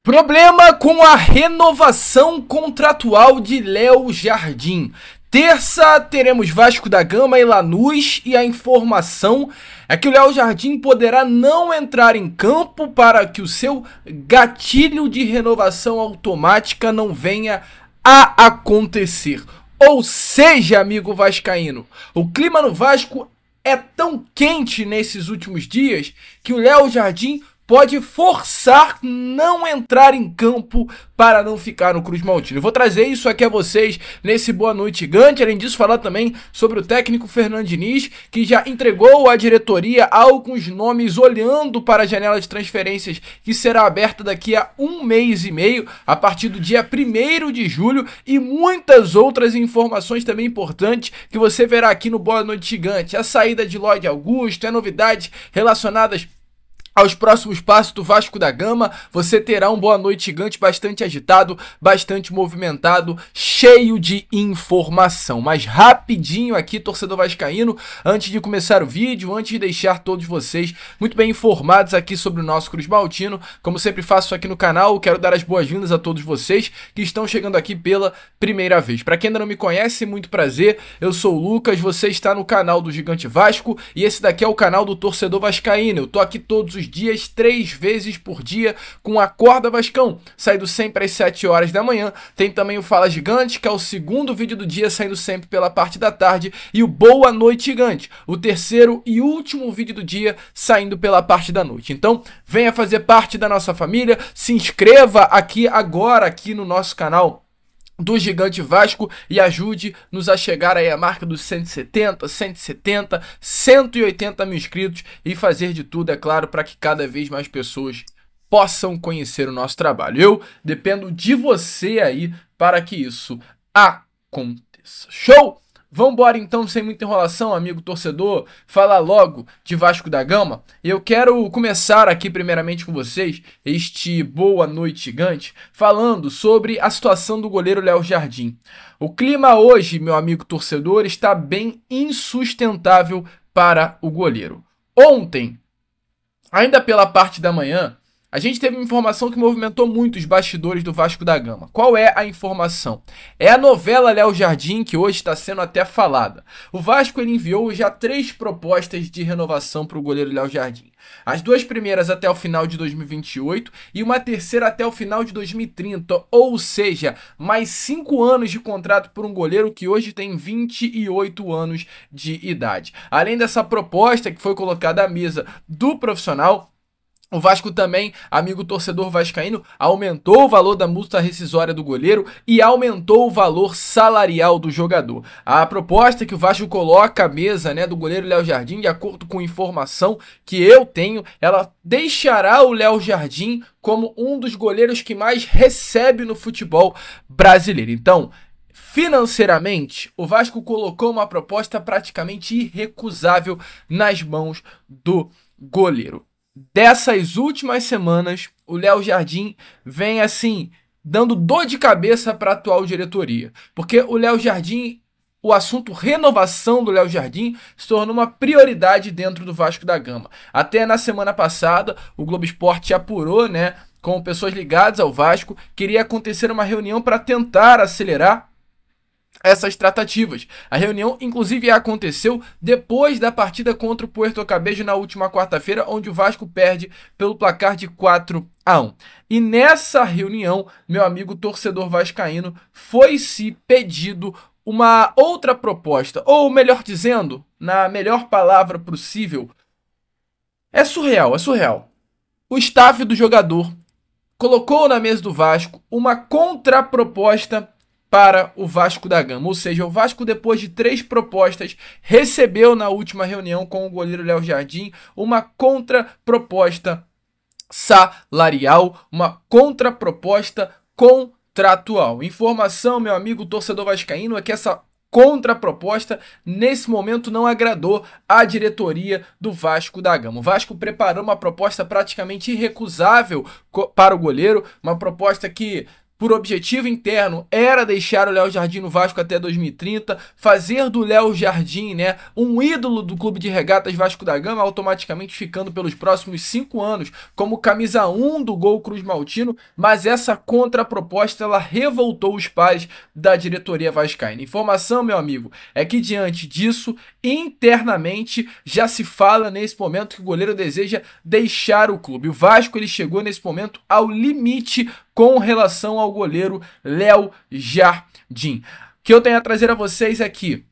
Problema com a renovação contratual de Léo Jardim. Terça teremos Vasco da Gama e Lanús e a informação é que o Léo Jardim poderá não entrar em campo para que o seu gatilho de renovação automática não venha a acontecer. Ou seja, amigo vascaíno, o clima no Vasco é tão quente nesses últimos dias que o Léo Jardim pode forçar não entrar em campo para não ficar no Cruz Maltino. Eu vou trazer isso aqui a vocês nesse Boa Noite Gigante. Além disso, falar também sobre o técnico Fernando Diniz, que já entregou à diretoria alguns nomes olhando para a janela de transferências que será aberta daqui a 1 mês e meio, a partir do dia 1º de julho, e muitas outras informações também importantes que você verá aqui no Boa Noite Gigante. A saída de Lloyd Augusto, novidades relacionadas aos próximos passos do Vasco da Gama. Você terá um Boa Noite Gigante bastante agitado, bastante movimentado, cheio de informação. Mas rapidinho aqui, torcedor vascaíno, antes de começar o vídeo, antes de deixar todos vocês muito bem informados aqui sobre o nosso Cruz Maltino, como sempre faço aqui no canal, quero dar as boas-vindas a todos vocês que estão chegando aqui pela primeira vez. Para quem ainda não me conhece, muito prazer, eu sou o Lucas, você está no canal do Gigante Vasco e esse daqui é o canal do torcedor vascaíno. Eu tô aqui todos os dias, 3 vezes por dia, com Acorda Vascão, saindo sempre às 7 horas da manhã. Tem também o Fala Gigante, que é o segundo vídeo do dia, saindo sempre pela parte da tarde, e o Boa Noite Gigante, o terceiro e último vídeo do dia, saindo pela parte da noite. Então, venha fazer parte da nossa família, se inscreva aqui agora, aqui no nosso canal do Gigante Vasco e ajude-nos a chegar aí a marca dos 170, 180 mil inscritos e fazer de tudo, é claro, para que cada vez mais pessoas possam conhecer o nosso trabalho. Eu dependo de você aí para que isso aconteça. Show? Vambora então, sem muita enrolação, amigo torcedor, falar logo de Vasco da Gama. Eu quero começar aqui primeiramente com vocês este Boa Noite Gigante, falando sobre a situação do goleiro Léo Jardim. O clima hoje, meu amigo torcedor, está bem insustentável para o goleiro. Ontem, ainda pela parte da manhã, a gente teve uma informação que movimentou muito os bastidores do Vasco da Gama. Qual é a informação? É a novela Léo Jardim, que hoje está sendo até falada. O Vasco ele enviou já 3 propostas de renovação para o goleiro Léo Jardim. As 2 primeiras até o final de 2028 e uma terceira até o final de 2030. Ou seja, mais 5 anos de contrato por um goleiro que hoje tem 28 anos de idade. Além dessa proposta que foi colocada à mesa do profissional, o Vasco também, amigo torcedor vascaíno, aumentou o valor da multa rescisória do goleiro e aumentou o valor salarial do jogador. A proposta que o Vasco coloca à mesa, do goleiro Léo Jardim, de acordo com informação que eu tenho, ela deixará o Léo Jardim como um dos goleiros que mais recebe no futebol brasileiro. Então, financeiramente, o Vasco colocou uma proposta praticamente irrecusável nas mãos do goleiro. Dessas últimas semanas, o Léo Jardim vem assim, dando dor de cabeça para a atual diretoria. Porque o Léo Jardim, o assunto renovação do Léo Jardim se tornou uma prioridade dentro do Vasco da Gama. Até na semana passada, o Globo Esporte apurou, com pessoas ligadas ao Vasco, queria acontecer uma reunião para tentar acelerar essas tratativas. A reunião, inclusive, aconteceu depois da partida contra o Puerto Cabello na última quarta-feira, onde o Vasco perde pelo placar de 4-1. E nessa reunião, meu amigo torcedor vascaíno, foi-se pedido uma outra proposta, ou melhor dizendo, na melhor palavra possível, é surreal. O staff do jogador colocou na mesa do Vasco uma contraproposta para o Vasco da Gama, ou seja, o Vasco, depois de 3 propostas, recebeu na última reunião com o goleiro Léo Jardim uma contraproposta salarial, uma contraproposta contratual. Informação, meu amigo torcedor vascaíno, é que essa contraproposta, nesse momento, não agradou a diretoria do Vasco da Gama. O Vasco preparou uma proposta praticamente irrecusável para o goleiro, uma proposta que por objetivo interno era deixar o Léo Jardim no Vasco até 2030, fazer do Léo Jardim, né, um ídolo do Clube de Regatas Vasco da Gama, automaticamente ficando pelos próximos 5 anos como camisa 1 do Gol Cruz Maltino, mas essa contraproposta ela revoltou os pares da diretoria vascaína. Informação, meu amigo, é que diante disso, internamente já se fala nesse momento que o goleiro deseja deixar o clube. O Vasco ele chegou nesse momento ao limite com relação ao goleiro Léo Jardim. O que eu tenho a trazer a vocês aqui,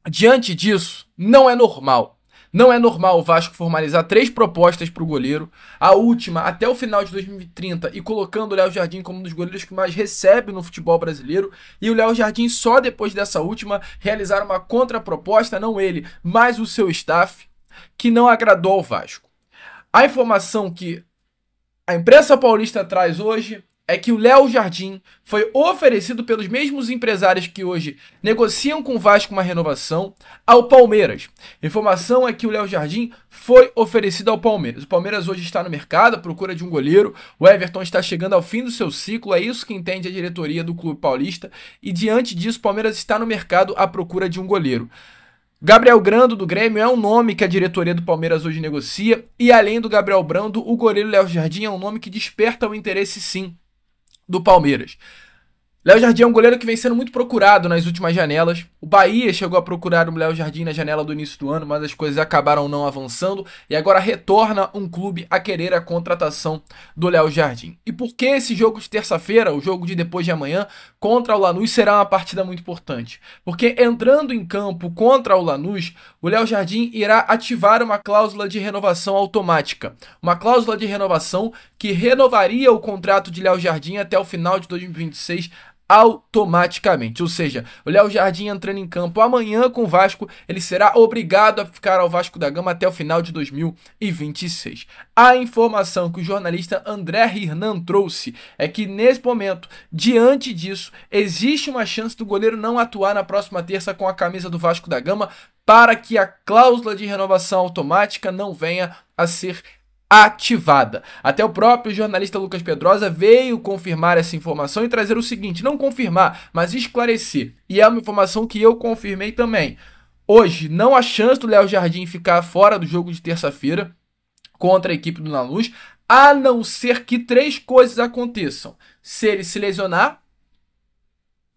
diante disso, não é normal. Não é normal o Vasco formalizar 3 propostas para o goleiro, a última até o final de 2030 e colocando o Léo Jardim como um dos goleiros que mais recebe no futebol brasileiro, e o Léo Jardim só depois dessa última realizar uma contraproposta, não ele, mas o seu staff, que não agradou ao Vasco. A informação que a imprensa paulista traz hoje é que o Léo Jardim foi oferecido pelos mesmos empresários que hoje negociam com o Vasco uma renovação ao Palmeiras. A informação é que o Léo Jardim foi oferecido ao Palmeiras. O Palmeiras hoje está no mercado à procura de um goleiro. O Everton está chegando ao fim do seu ciclo, é isso que entende a diretoria do clube paulista. E diante disso, o Palmeiras está no mercado à procura de um goleiro. Gabriel Grando, do Grêmio, é um nome que a diretoria do Palmeiras hoje negocia. E além do Gabriel Brando, o goleiro Léo Jardim é um nome que desperta o interesse, sim, do Palmeiras. Léo Jardim é um goleiro que vem sendo muito procurado nas últimas janelas. O Bahia chegou a procurar o Léo Jardim na janela do início do ano, mas as coisas acabaram não avançando e agora retorna um clube a querer a contratação do Léo Jardim. E por que esse jogo de terça-feira, o jogo de depois de amanhã, contra o Lanús, será uma partida muito importante? Porque entrando em campo contra o Lanús, o Léo Jardim irá ativar uma cláusula de renovação automática. Uma cláusula de renovação que renovaria o contrato de Léo Jardim até o final de 2026 automaticamente, ou seja, o Léo Jardim entrando em campo amanhã com o Vasco, ele será obrigado a ficar ao Vasco da Gama até o final de 2026. A informação que o jornalista André Hernan trouxe é que nesse momento, diante disso, existe uma chance do goleiro não atuar na próxima terça com a camisa do Vasco da Gama para que a cláusula de renovação automática não venha a ser ativada. Até o próprio jornalista Lucas Pedrosa veio confirmar essa informação e trazer o seguinte, não confirmar, mas esclarecer. E é uma informação que eu confirmei também. Hoje, não há chance do Léo Jardim ficar fora do jogo de terça-feira contra a equipe do Lanús, a não ser que 3 coisas aconteçam. Se ele se lesionar,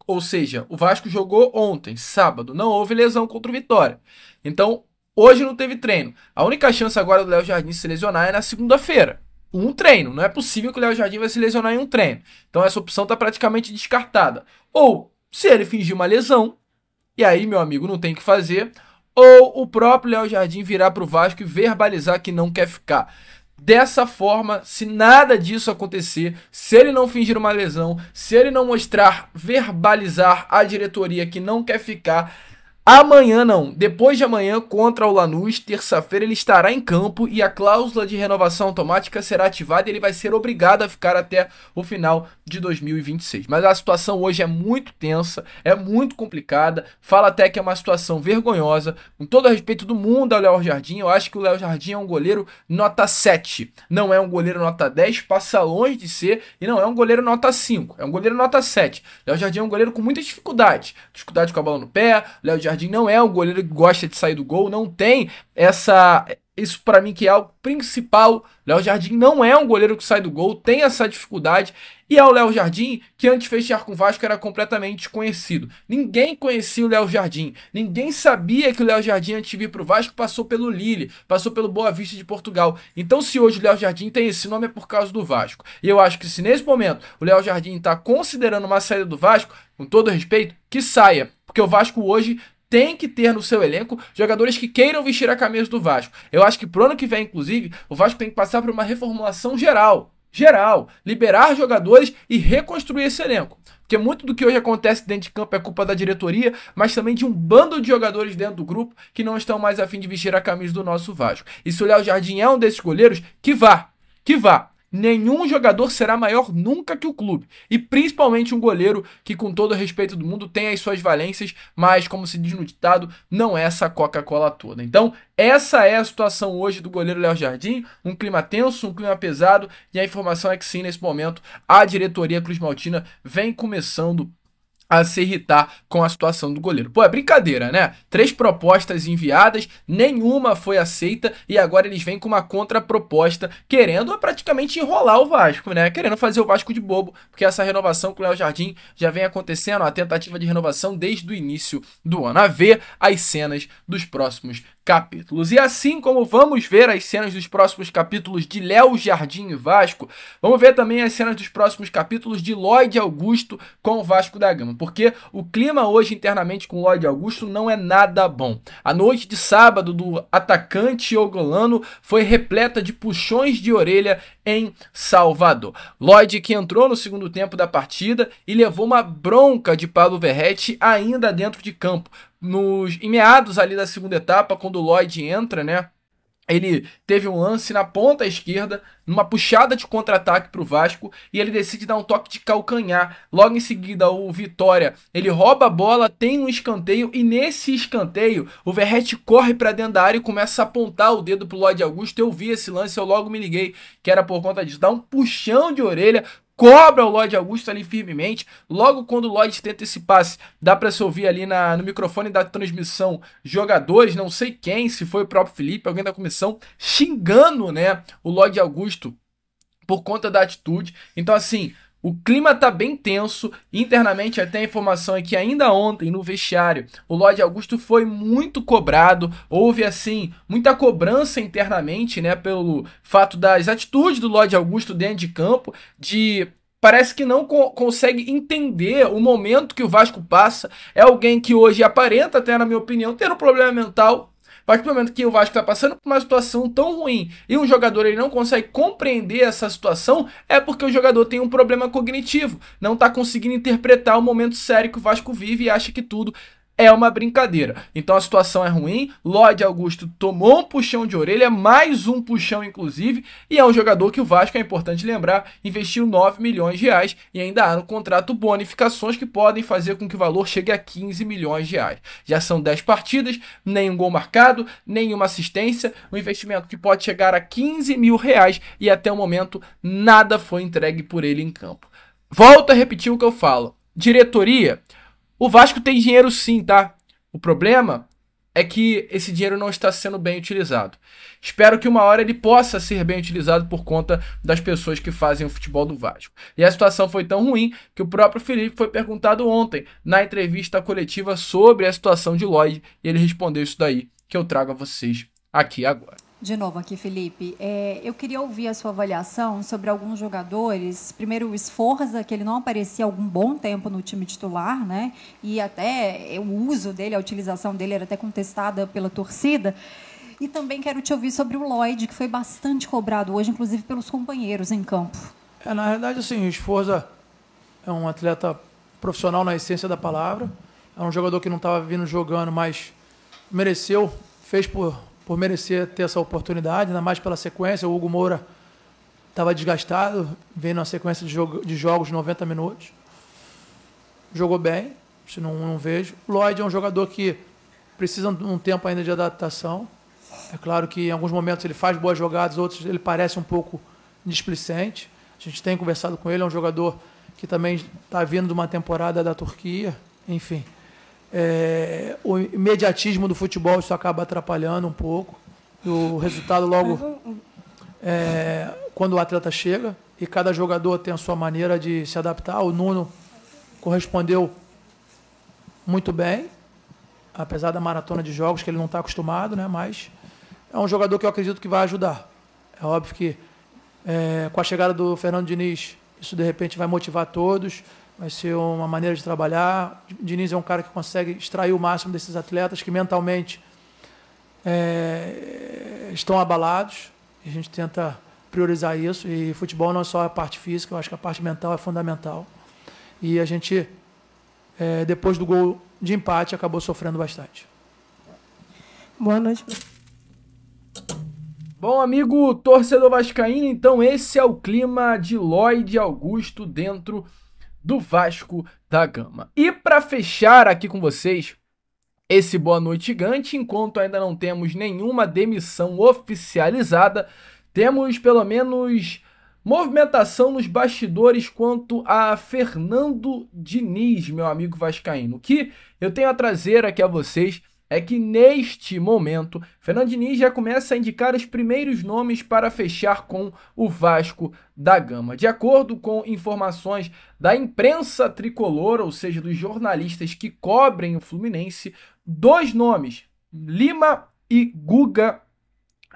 ou seja, o Vasco jogou ontem, sábado, não houve lesão contra o Vitória. Então, hoje não teve treino. A única chance agora do Léo Jardim se lesionar é na segunda-feira. Um treino. Não é possível que o Léo Jardim vai se lesionar em um treino. Então essa opção está praticamente descartada. Ou se ele fingir uma lesão, e aí, meu amigo, não tem o que fazer, ou o próprio Léo Jardim virar para o Vasco e verbalizar que não quer ficar. Dessa forma, se nada disso acontecer, se ele não fingir uma lesão, se ele não mostrar, verbalizar à diretoria que não quer ficar, amanhã não, depois de amanhã contra o Lanús, terça-feira ele estará em campo e a cláusula de renovação automática será ativada e ele vai ser obrigado a ficar até o final de 2026. Mas a situação hoje é muito tensa, é muito complicada, fala até que é uma situação vergonhosa, com todo o respeito do mundo ao Léo Jardim, eu acho que o Léo Jardim é um goleiro nota 7, não é um goleiro nota 10, passa longe de ser, e não é um goleiro nota 5, é um goleiro nota 7. Léo Jardim é um goleiro com muita dificuldade com a bola no pé, Léo Jardim não é um goleiro que gosta de sair do gol, não tem isso para mim que é o principal. Léo Jardim não é um goleiro que sai do gol, tem essa dificuldade. E é o Léo Jardim que antes de fechar com o Vasco era completamente desconhecido. Ninguém conhecia o Léo Jardim, ninguém sabia que o Léo Jardim antes de vir para o Vasco passou pelo Lille, passou pelo Boa Vista de Portugal. Então se hoje o Léo Jardim tem esse nome é por causa do Vasco. E eu acho que se nesse momento o Léo Jardim está considerando uma saída do Vasco, com todo respeito, que saia. Porque o Vasco hoje tem que ter no seu elenco jogadores que queiram vestir a camisa do Vasco. Eu acho que pro ano que vem, inclusive, o Vasco tem que passar por uma reformulação geral. Liberar jogadores e reconstruir esse elenco. Porque muito do que hoje acontece dentro de campo é culpa da diretoria, mas também de um bando de jogadores dentro do grupo que não estão mais a fim de vestir a camisa do nosso Vasco. E se o Léo Jardim é um desses goleiros, que vá. nenhum jogador será maior nunca que o clube. E principalmente um goleiro que, com todo o respeito do mundo, tem as suas valências, mas, como se diz no ditado, não é essa Coca-Cola toda. Então, essa é a situação hoje do goleiro Léo Jardim, um clima tenso, um clima pesado, e a informação é que sim, nesse momento, a diretoria cruzmaltina vem começando a se irritar com a situação do goleiro. Pô, é brincadeira, né? 3 propostas enviadas, nenhuma foi aceita e agora eles vêm com uma contraproposta querendo praticamente enrolar o Vasco, né? Querendo fazer o Vasco de bobo, porque essa renovação com o Léo Jardim já vem acontecendo, a tentativa de renovação desde o início do ano. A ver as cenas dos próximos capítulos. E assim como vamos ver as cenas dos próximos capítulos de Léo Jardim e Vasco, vamos ver também as cenas dos próximos capítulos de Lloyd Augusto com o Vasco da Gama, porque o clima hoje internamente com o Lloyd Augusto não é nada bom. A noite de sábado do atacante ogolano foi repleta de puxões de orelha em Salvador. Lloyd, que entrou no segundo tempo da partida e levou uma bronca de Paulo Verratti ainda dentro de campo. Em meados ali da segunda etapa, quando o Lloyd entra, né? Ele teve um lance na ponta esquerda, numa puxada de contra-ataque para o Vasco, e ele decide dar um toque de calcanhar. Logo em seguida, o Vitória, ele rouba a bola, tem um escanteio, e nesse escanteio, o Verratti corre para dentro da área e começa a apontar o dedo pro Lloyd Augusto. Eu vi esse lance, eu logo me liguei que era por conta disso. Dá um puxão de orelha, cobra o Lloyd Augusto ali firmemente. Logo quando o Lloyd tenta esse passe, dá para se ouvir ali no microfone da transmissão jogadores, não sei quem, se foi o próprio Felipe, alguém da comissão, xingando, né, o Lloyd Augusto por conta da atitude. Então, assim, o clima tá bem tenso. Internamente, até a informação é que ainda ontem, no vestiário, o Lloyd Augusto foi muito cobrado. Houve, assim, muita cobrança internamente, né, pelo fato das atitudes do Lloyd Augusto dentro de campo, parece que não consegue entender o momento que o Vasco passa. É alguém que hoje aparenta, até na minha opinião, ter um problema mental. A partir do momento que o Vasco está passando por uma situação tão ruim e um jogador ele não consegue compreender essa situação, é porque o jogador tem um problema cognitivo, não está conseguindo interpretar o momento sério que o Vasco vive e acha que tudo é uma brincadeira. Então a situação é ruim, Lloyd Augusto tomou um puxão de orelha, mais um puxão inclusive, e é um jogador que o Vasco, é importante lembrar, investiu 9 milhões de reais e ainda há no contrato bonificações que podem fazer com que o valor chegue a 15 milhões de reais. Já são 10 partidas, nenhum gol marcado, nenhuma assistência, um investimento que pode chegar a 15 mil reais e até o momento nada foi entregue por ele em campo. Volto a repetir o que eu falo. Diretoria, o Vasco tem dinheiro sim, tá? O problema é que esse dinheiro não está sendo bem utilizado. Espero que uma hora ele possa ser bem utilizado por conta das pessoas que fazem o futebol do Vasco. E a situação foi tão ruim que o próprio Felipe foi perguntado ontem na entrevista coletiva sobre a situação de Lloyd e ele respondeu isso daí que eu trago a vocês aqui agora. De novo aqui, Felipe. Eu queria ouvir a sua avaliação sobre alguns jogadores. Primeiro, o Sforza, que ele não aparecia há algum bom tempo no time titular, né? E até o uso dele, a utilização dele era até contestada pela torcida. E também quero te ouvir sobre o Lloyd, que foi bastante cobrado hoje, inclusive pelos companheiros em campo. Na realidade, assim, o Sforza é um atleta profissional na essência da palavra. É um jogador que não estava vindo jogando, mas mereceu, fez por merecer ter essa oportunidade, ainda mais pela sequência. O Hugo Moura estava desgastado, vendo uma sequência de jogos de 90 minutos. Jogou bem, se não vejo. O Lloyd é um jogador que precisa de um tempo ainda de adaptação. É claro que em alguns momentos ele faz boas jogadas, outros ele parece um pouco displicente. A gente tem conversado com ele, é um jogador que também está vindo de uma temporada da Turquia, enfim. O imediatismo do futebol, isso acaba atrapalhando um pouco. O resultado logo quando o atleta chega, e cada jogador tem a sua maneira de se adaptar. O Nuno correspondeu muito bem, apesar da maratona de jogos que ele não está acostumado, né? Mas é um jogador que eu acredito que vai ajudar. É óbvio que com a chegada do Fernando Diniz, isso de repente vai motivar todos. Vai ser uma maneira de trabalhar. O Diniz é um cara que consegue extrair o máximo desses atletas que mentalmente estão abalados. A gente tenta priorizar isso. E futebol não é só a parte física, eu acho que a parte mental é fundamental. E a gente, depois do gol de empate, acabou sofrendo bastante. Boa noite. Bom, amigo torcedor vascaíno, então esse é o clima de Lloyd Augusto dentro do Vasco da Gama. E para fechar aqui com vocês esse boa noite gigante, enquanto ainda não temos nenhuma demissão oficializada, temos pelo menos movimentação nos bastidores quanto a Fernando Diniz, meu amigo vascaíno. O que eu tenho a trazer aqui a vocês é que neste momento, Fernando Diniz já começa a indicar os primeiros nomes para fechar com o Vasco da Gama. De acordo com informações da imprensa tricolor, ou seja, dos jornalistas que cobrem o Fluminense, 2 nomes, Lima e Guga,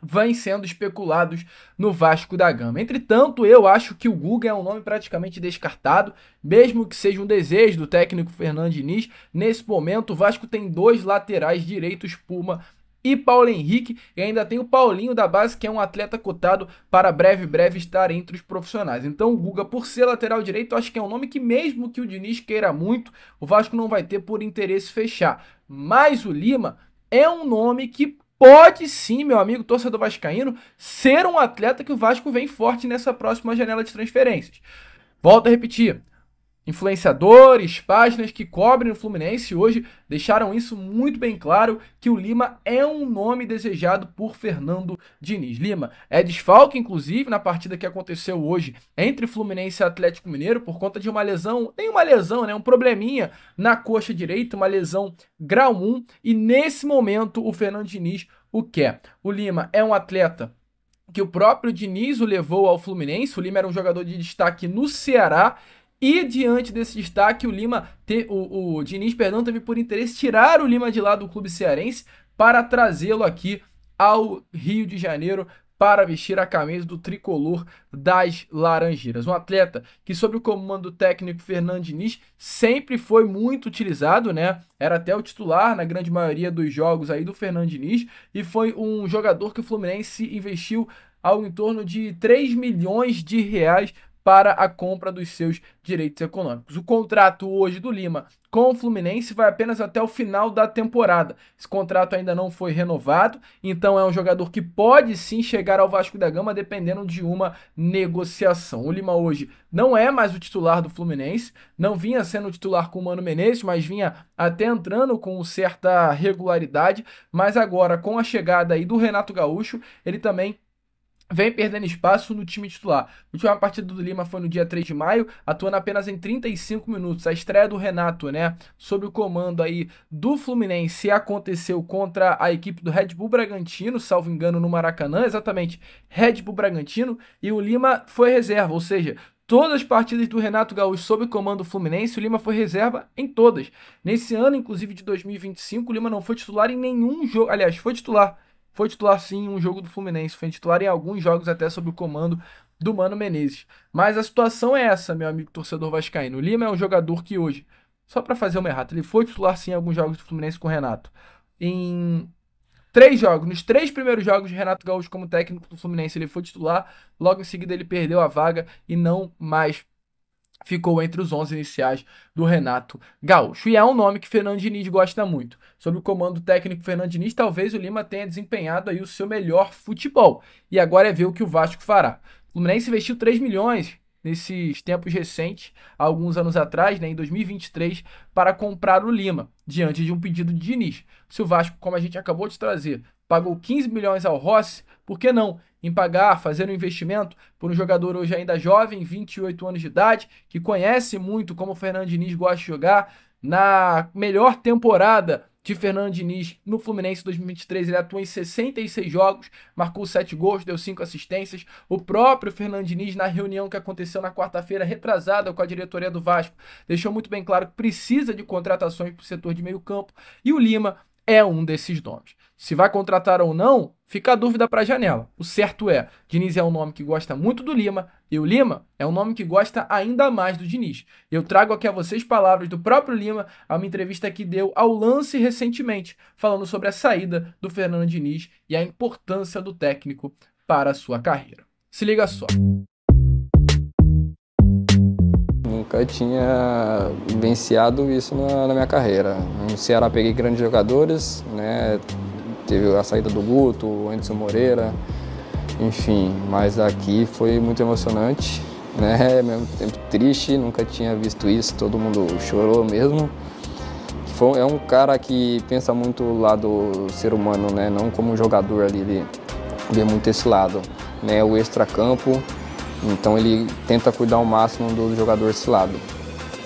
vêm sendo especulados no Vasco da Gama. Entretanto, eu acho que o Guga é um nome praticamente descartado, mesmo que seja um desejo do técnico Fernando Diniz. Nesse momento, o Vasco tem 2 laterais direitos, Puma e Paulo Henrique, e ainda tem o Paulinho da base, que é um atleta cotado para breve estar entre os profissionais. Então o Guga, por ser lateral direito, eu acho que é um nome que, mesmo que o Diniz queira muito, o Vasco não vai ter por interesse fechar. Mas o Lima é um nome que pode sim, meu amigo torcedor vascaíno, ser um atleta que o Vasco vem forte nessa próxima janela de transferências. Volto a repetir, influenciadores, páginas que cobrem o Fluminense hoje deixaram isso muito bem claro, que o Lima é um nome desejado por Fernando Diniz. Lima é desfalque, inclusive, na partida que aconteceu hoje entre Fluminense e Atlético Mineiro, por conta de uma lesão, nem uma lesão, né, um probleminha na coxa direita, uma lesão grau 1, e nesse momento o Fernando Diniz o quer. O Lima é um atleta que o próprio Diniz o levou ao Fluminense, o Lima era um jogador de destaque no Ceará, e diante desse destaque, o Diniz, teve por interesse tirar o Lima de lá do clube cearense para trazê-lo aqui ao Rio de Janeiro para vestir a camisa do tricolor das Laranjeiras. Um atleta que, sob o comando do técnico Fernando Diniz, sempre foi muito utilizado, né? Era até o titular na grande maioria dos jogos aí do Fernando Diniz, e foi um jogador que o Fluminense investiu algo em torno de 3 milhões de reais para a compra dos seus direitos econômicos. O contrato hoje do Lima com o Fluminense vai apenas até o final da temporada. Esse contrato ainda não foi renovado, então é um jogador que pode sim chegar ao Vasco da Gama dependendo de uma negociação. O Lima hoje não é mais o titular do Fluminense, não vinha sendo o titular com o Mano Menezes, mas vinha até entrando com certa regularidade, mas agora com a chegada aí do Renato Gaúcho, ele também vem perdendo espaço no time titular. A última partida do Lima foi no dia 3 de maio, atuando apenas em 35 minutos. A estreia do Renato, né, sob o comando aí do Fluminense, aconteceu contra a equipe do Red Bull Bragantino, salvo engano, no Maracanã, exatamente, Red Bull Bragantino, e o Lima foi reserva, ou seja, todas as partidas do Renato Gaúcho sob o comando do Fluminense, o Lima foi reserva em todas. Nesse ano, inclusive de 2025, o Lima não foi titular em nenhum jogo, aliás, foi titular sim em um jogo do Fluminense, foi titular em alguns jogos até sob o comando do Mano Menezes. Mas a situação é essa, meu amigo torcedor vascaíno. O Lima é um jogador que hoje, só para fazer uma errata, ele foi titular sim em alguns jogos do Fluminense com o Renato. Em 3 jogos, nos 3 primeiros jogos de Renato Gaúcho como técnico do Fluminense, ele foi titular, logo em seguida ele perdeu a vaga e não mais ficou entre os 11 iniciais do Renato Gaúcho. E é um nome que Fernando Diniz gosta muito. Sob o comando técnico Fernando Diniz, talvez o Lima tenha desempenhado aí o seu melhor futebol. E agora é ver o que o Vasco fará. O Fluminense investiu 3 milhões nesses tempos recentes, alguns anos atrás, né, em 2023, para comprar o Lima, diante de um pedido de Diniz. Se o Vasco, como a gente acabou de trazer, pagou 15 milhões ao Rossi, por que não em pagar, fazer um investimento por um jogador hoje ainda jovem, 28 anos de idade, que conhece muito como o Fernando Diniz gosta de jogar? Na melhor temporada de Fernando Diniz no Fluminense 2023, ele atuou em 66 jogos, marcou 7 gols, deu 5 assistências. O próprio Fernando Diniz, na reunião que aconteceu na quarta-feira retrasada com a diretoria do Vasco, deixou muito bem claro que precisa de contratações para o setor de meio campo, e o Lima é um desses nomes. Se vai contratar ou não, fica a dúvida para a janela. O certo é, Diniz é um nome que gosta muito do Lima, e o Lima é um nome que gosta ainda mais do Diniz. Eu trago aqui a vocês palavras do próprio Lima, a uma entrevista que deu ao Lance recentemente, falando sobre a saída do Fernando Diniz e a importância do técnico para a sua carreira. Se liga só. Nunca tinha vivenciado isso na minha carreira. No Ceará peguei grandes jogadores, né? Teve a saída do Guto, o Anderson Moreira, Enfim, mas aqui foi muito emocionante, né? Ao mesmo tempo triste, nunca tinha visto isso, todo mundo chorou mesmo. É um cara que pensa muito o lado ser humano, né? Não como um jogador ali, ele vê muito esse lado, né? O extracampo, então ele tenta cuidar ao máximo do jogador desse lado.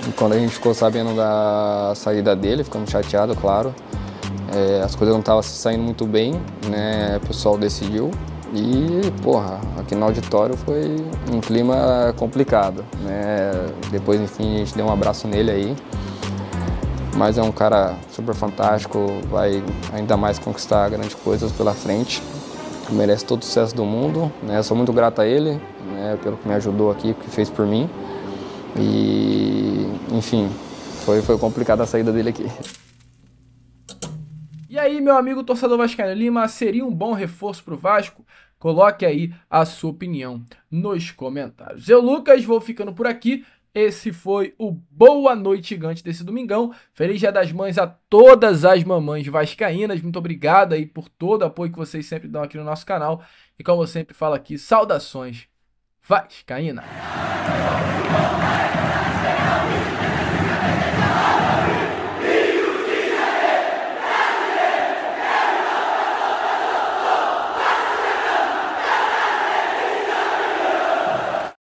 E quando a gente ficou sabendo da saída dele, ficamos chateados, claro. As coisas não estavam saindo muito bem, né? O pessoal decidiu e, porra, aqui no auditório foi um clima complicado, né? Depois, enfim, a gente deu um abraço nele aí. Mas é um cara super fantástico, vai ainda mais conquistar grandes coisas pela frente. Merece todo o sucesso do mundo, né? Sou muito grato a ele, né? Pelo que me ajudou aqui, que fez por mim. E, enfim, foi complicada a saída dele aqui. E aí, meu amigo torcedor vascaíno, Lima seria um bom reforço para o Vasco? Coloque aí a sua opinião nos comentários. Eu, Lucas, vou ficando por aqui. Esse foi o Boa Noite Gigante desse domingão. Feliz Dia das Mães a todas as mamães vascaínas. Muito obrigado aí por todo o apoio que vocês sempre dão aqui no nosso canal. E como eu sempre falo aqui, saudações vascaína.